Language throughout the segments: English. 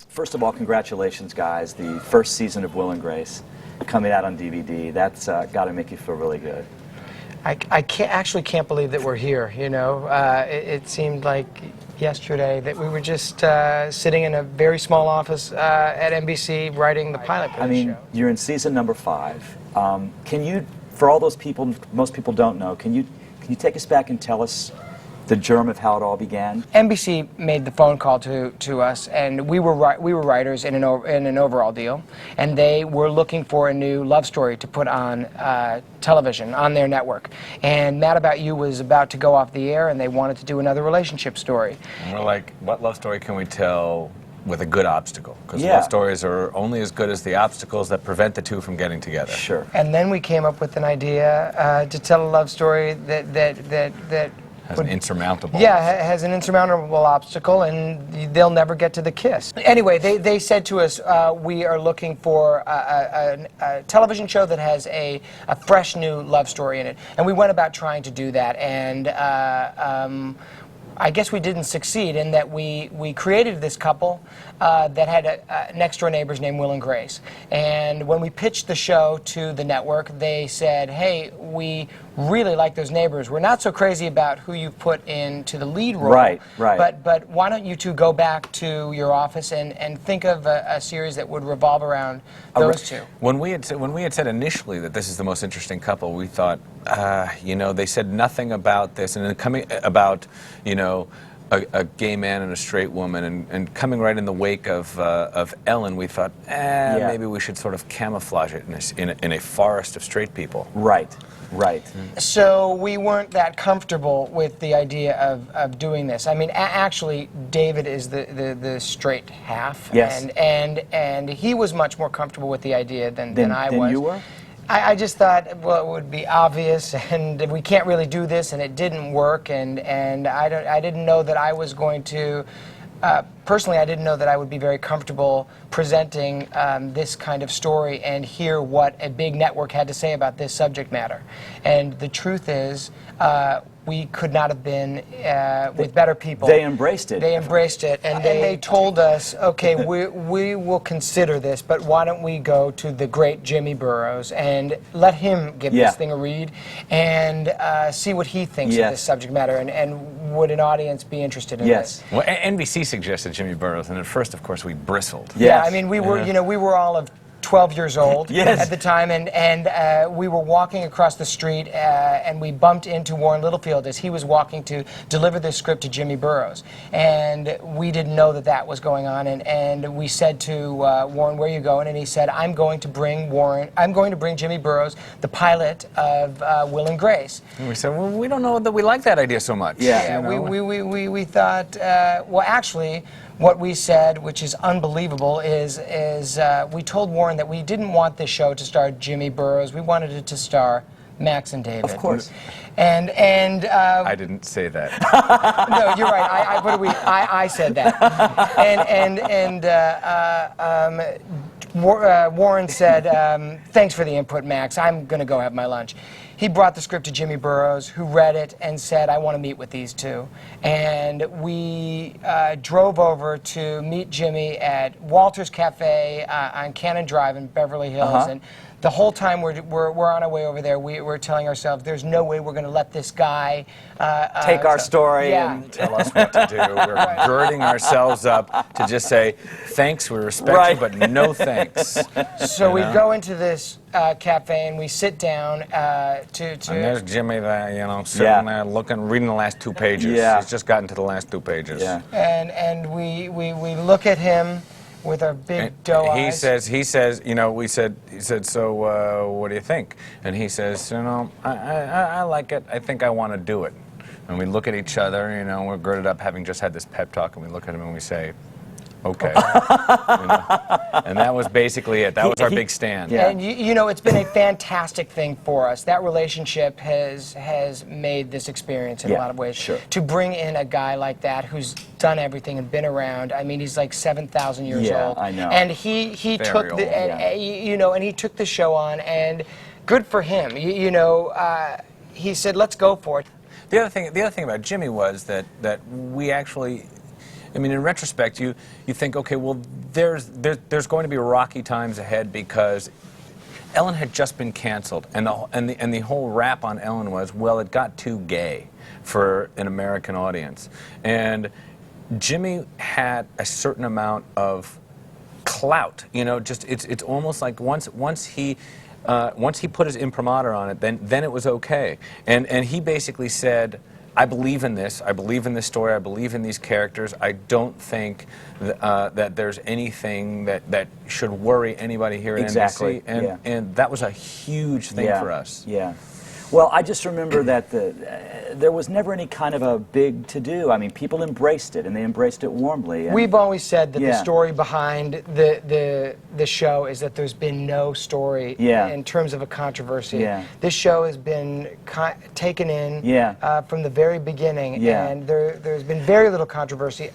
First of all, congratulations, guys. The first season of Will and Grace coming out on DVD. That's got to make you feel really good. I can't believe that we're here, you know. It seemed like yesterday that we were just sitting in a very small office at NBC writing the pilot for the show. You're in season number 5. Can you, for all those people, most people don't know, can you take us back and tell us the germ of how it all began? NBC made the phone call to us, and we were writers in an overall deal, and they were looking for a new love story to put on television on their network. And Mad About You was about to go off the air, and they wanted to do another relationship story. And we're like, what love story can we tell with a good obstacle? Because Yeah. love stories are only as good as the obstacles that prevent the two from getting together. Sure. And then we came up with an idea to tell a love story that Has an insurmountable. Yeah, has an insurmountable obstacle, and they'll never get to the kiss. Anyway, they said to us, we are looking for a television show that has a fresh new love story in it. And we went about trying to do that, and I guess we didn't succeed in that we created this couple that had next-door neighbors named Will and Grace. And when we pitched the show to the network, they said, hey, we really like those neighbors. We're not so crazy about who you put into the lead role. Right, right. But why don't you two go back to your office and think of a series that would revolve around those two? When we had said initially that this is the most interesting couple, we thought, you know, they said nothing about this, and then coming about, you know, a gay man and a straight woman, and coming right in the wake of Ellen, we thought, maybe we should sort of camouflage it in a forest of straight people. Right. Right. So we weren't that comfortable with the idea of doing this. I mean, actually, David is the straight half. Yes. And he was much more comfortable with the idea than I was. Than you were? I just thought, well, it would be obvious, and we can't really do this, and it didn't work, and I didn't know that I was going to. Personally, I didn't know that I would be very comfortable presenting this kind of story and hear what a big network had to say about this subject matter. And the truth is, we could not have been with better people. They embraced it. They embraced it, and they told us, okay, we will consider this, but why don't we go to the great Jimmy Burrows and let him give this thing a read and see what he thinks of this subject matter, and would an audience be interested in this? Well, NBC suggested Jimmy Burrows, and at first, of course, we bristled. Yeah, I mean, we were, you know, we were all of 12 years old Yes. at the time, and we were walking across the street, and we bumped into Warren Littlefield as he was walking to deliver this script to Jimmy Burrows, and we didn't know that that was going on, and we said to Warren, "Where are you going?" And he said, I'm going to bring Jimmy Burrows the pilot of Will and Grace." And we said, well, we don't know that we like that idea so much. Yeah. You know? We thought, well, actually, what we said, which is unbelievable, is we told Warren that we didn't want this show to star Jimmy Burrows. We wanted it to star Max and David. Of course. And I didn't say that. no, you're right. I said that. Warren said, thanks for the input, Max. I'm going to go have my lunch. He brought the script to Jimmy Burrows, who read it and said, I want to meet with these two. And we drove over to meet Jimmy at Walter's Cafe on Cannon Drive in Beverly Hills. And the whole time we're on our way over there, we're telling ourselves, there's no way we're going to let this guy take our story and tell us what to do. We're girding ourselves up to just say, thanks, we respect you, but no thanks. So we go into this cafe and we sit down to And there's Jimmy there, you know, sitting there reading the last 2 pages. Yeah. He's just gotten to the last 2 pages. Yeah. and we look at him with our big doe eyes. He says, you know, he said, so what do you think? And he says, you know, I like it. I think I want to do it. And we look at each other, you know, we're girded up having just had this pep talk, and we look at him and we say, okay. You know? And that was basically it. That was our big stand. Yeah. And you know, it's been a fantastic thing for us. That relationship has made this experience in a lot of ways. Sure. To bring in a guy like that who's done everything and been around. I mean, he's like 7,000 years old. Yeah, I know. And he took old, you know, and he took the show on, and good for him. You know, he said, let's go for it. The other thing about Jimmy was that we actually, I mean, in retrospect, you think, okay, well, there's going to be rocky times ahead because Ellen had just been canceled, and the whole rap on Ellen was, well, it got too gay for an American audience, and Jimmy had a certain amount of clout. You know, just it's almost like once he put his imprimatur on it, then it was okay, and he basically said, I believe in this. I believe in this story. I believe in these characters. I don't think that there's anything that should worry anybody here at Exactly. NBC. And that was a huge thing for us. Yeah. Well, I just remember that there was never any kind of a big to-do. I mean, people embraced it, and they embraced it warmly. And We've always said that the Yeah. story behind the show is that there's been no story Yeah. in terms of a controversy. Yeah. This show has been taken in Yeah. from the very beginning, Yeah. and there's been very little controversy.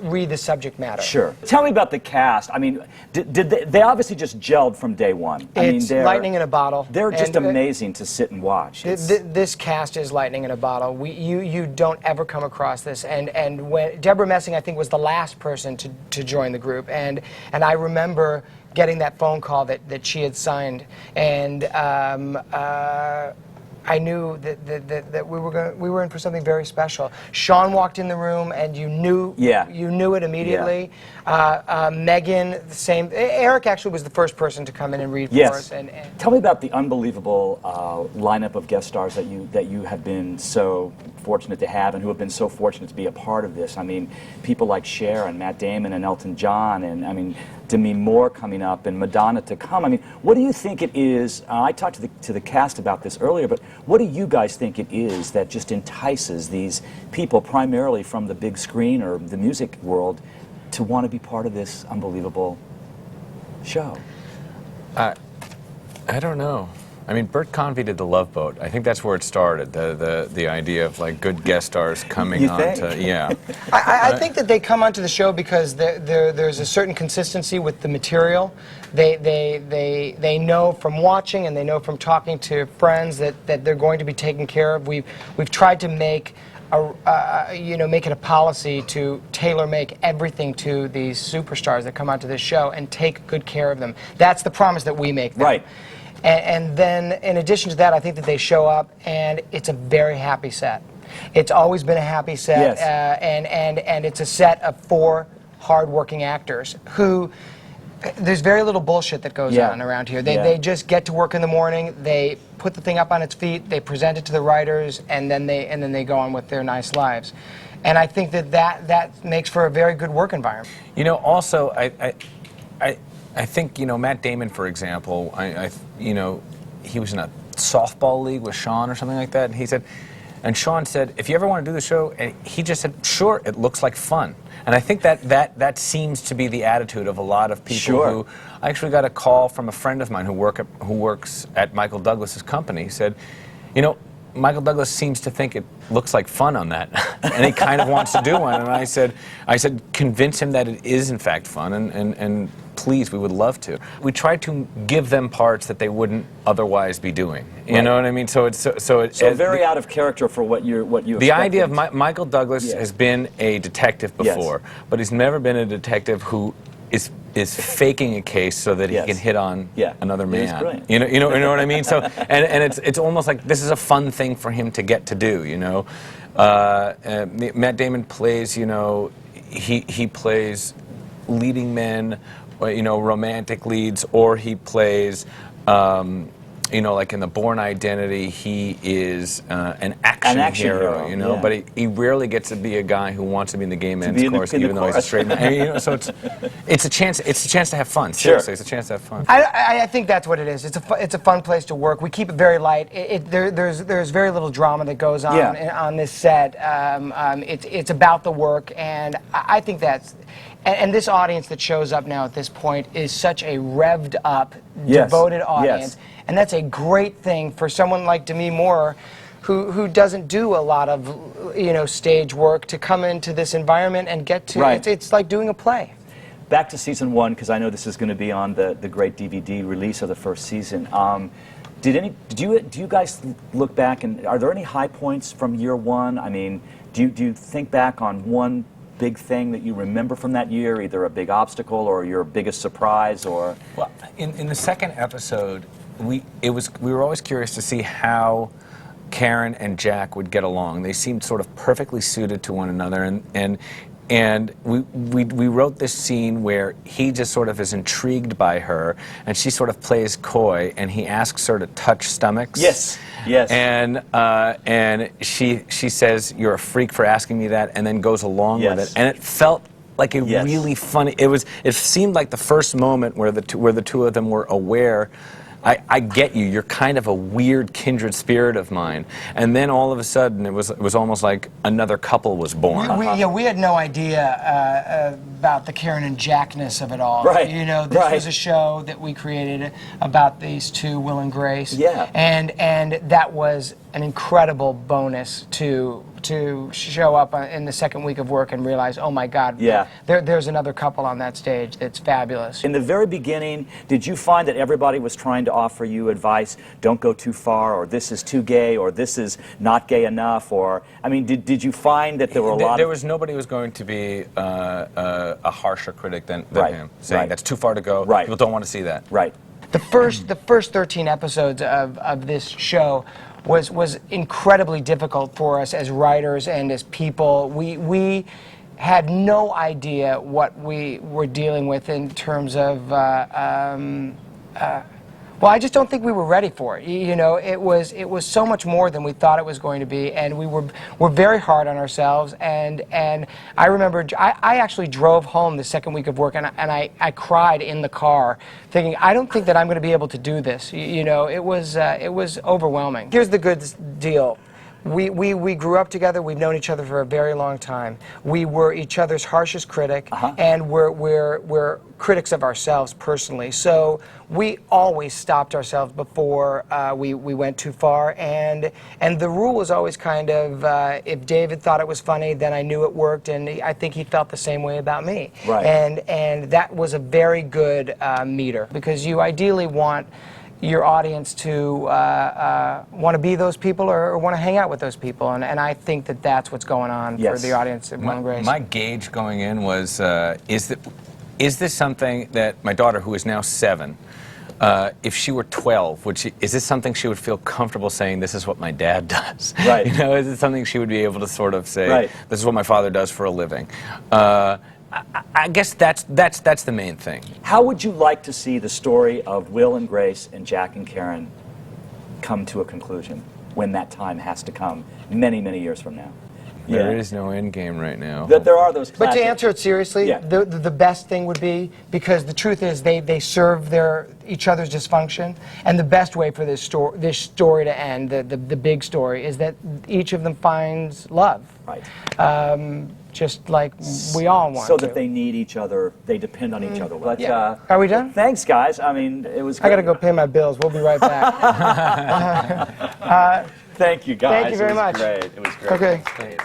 Read the subject matter. Sure. Tell me about the cast. I mean, did they obviously just gelled from day one. I mean, It's lightning in a bottle. They're just and, amazing to sit and watch. This cast is lightning in a bottle. You don't ever come across this. And when Deborah Messing, I think, was the last person to join the group, and I remember getting that phone call that she had signed, and I knew that we were in for something very special. Sean walked in the room, and you knew it immediately. Megan, the same. Eric actually was the first person to come in and read for us. And Tell me about the unbelievable lineup of guest stars that you have been so fortunate to have, and who have been so fortunate to be a part of this. I mean, people like Cher and Matt Damon and Elton John, and I mean, Demi Moore coming up, and Madonna to come. I mean, what do you think it is? I talked to the cast about this earlier, but what do you guys think it is that just entices these people, primarily from the big screen or the music world, to want to be part of this unbelievable show? I don't know. I mean, Bert Convy did The Love Boat. I think that's where it started. The idea of like good guest stars coming You on think? to yeah. I think that they come onto the show because there's a certain consistency with the material. They know from watching, and they know from talking to friends that they're going to be taken care of. We've tried to make make it a policy to tailor-make everything to these superstars that come onto this show and take good care of them. That's the promise that we make them. Right. And then, in addition to that, I think that they show up, and it's a very happy set. It's always been a happy set, Yes. And it's a set of 4 hard-working actors who. There's very little bullshit that goes on around here. They just get to work in the morning. They put the thing up on its feet. They present it to the writers, and then they go on with their nice lives. And I think that makes for a very good work environment. You know, also, I think, you know, Matt Damon, for example, you know, he was in a softball league with Sean or something like that, and he said, and Sean said, if you ever want to do the show, and he just said, sure, it looks like fun. And I think that seems to be the attitude of a lot of people who, I actually got a call from a friend of mine who works at Michael Douglas's company. He said, you know, Michael Douglas seems to think it looks like fun on that, and he kind of wants to do one. And I said, convince him that it is in fact fun, and please, we would love to. We try to give them parts that they wouldn't otherwise be doing. You know what I mean? So very out of character for what you. The idea of Michael Douglas has been a detective before, but he's never been a detective who is faking a case so that he can hit on another man. You know what I mean? So and it's almost like this is a fun thing for him to get to do. You know, Matt Damon plays. You know, he plays leading men, you know, romantic leads, or he plays. You know, like in The Bourne Identity, he is an action hero, you know, but he rarely gets to be a guy who wants to be in the gay men's chorus, even though he's a straight man. You know, so it's a chance to have fun. Seriously, it's a chance to have fun. I think that's what it is. It's a fun place to work. We keep it very light. There's very little drama that goes on on this set. It's about the work, and I think that's. And this audience that shows up now at this point is such a revved up, devoted audience. And that's a great thing for someone like Demi Moore, who doesn't do a lot of, you know, stage work, to come into this environment and get to, it's like doing a play. Back to season 1, because I know this is going to be on the great DVD release of the first season. Do you guys look back, and are there any high points from year 1? I mean, do you think back on one big thing that you remember from that year, either a big obstacle or your biggest surprise, or? Well, in the second episode, we were always curious to see how Karen and Jack would get along. They seemed sort of perfectly suited to one another, and we wrote this scene where he just sort of is intrigued by her, and she sort of plays coy, and he asks her to touch stomachs. Yes, yes. And she says, "You're a freak for asking me that," and then goes along with Yes. it, and it felt like a Yes. really funny. It seemed like the first moment where the two of them were aware. I get you. You're kind of a weird kindred spirit of mine. And then all of a sudden, it was almost like another couple was born. We had no idea about the Karen and Jackness of it all. Right, You know, this right. was a show that we created about these two, Will and Grace. Yeah. And that was an incredible bonus to show up in the second week of work and realize, oh my God, Yeah. there's another couple on that stage that's fabulous. In the very beginning, did you find that everybody was trying to offer you advice, don't go too far, or this is too gay, or this is not gay enough, or, I mean, did you find that there were a lot There of... was nobody who was going to be a harsher critic than Right, him, saying right. that's too far to go. Right. People don't want to see that. Right. The first 13 episodes of this show was incredibly difficult for us as writers and as people. We had no idea what we were dealing with in terms of well, I just don't think we were ready for it. You know, it was so much more than we thought it was going to be, and we're very hard on ourselves. And I remember I actually drove home the second week of work, and I cried in the car, thinking I don't think that I'm going to be able to do this. You know, it was overwhelming. Here's the good deal. We grew up together. We've known each other for a very long time. We were each other's harshest critic, and we're critics of ourselves personally. So we always stopped ourselves before we went too far. And the rule was always kind of, if David thought it was funny, then I knew it worked, and I think he felt the same way about me. Right. And that was a very good meter, because you ideally want your audience to want to be those people or want to hang out with those people, and I think that that's what's going on Yes. for the audience at Will and Grace. My gauge going in was, is this something that my daughter, who is now 7, if she were 12, is this something she would feel comfortable saying, this is what my dad does? Right. You know, is it something she would be able to sort of say, Right. this is what my father does for a living? I guess that's the main thing. How would you like to see the story of Will and Grace and Jack and Karen come to a conclusion when that time has to come many, many years from now? There is no end game right now. That there are those But classic... to answer it seriously, Yeah. the best thing would be, because the truth is they serve each other's dysfunction, and the best way for this story to end, the big story, is that each of them finds love. Right. Just like we all want So to. that they need each other, they depend on each other. But, Yeah. Are we done? Thanks, guys. I mean, it was I got to great. go pay my bills. We'll be right back. Thank you, guys. Thank you very much. It was great. It was great. Okay. Great.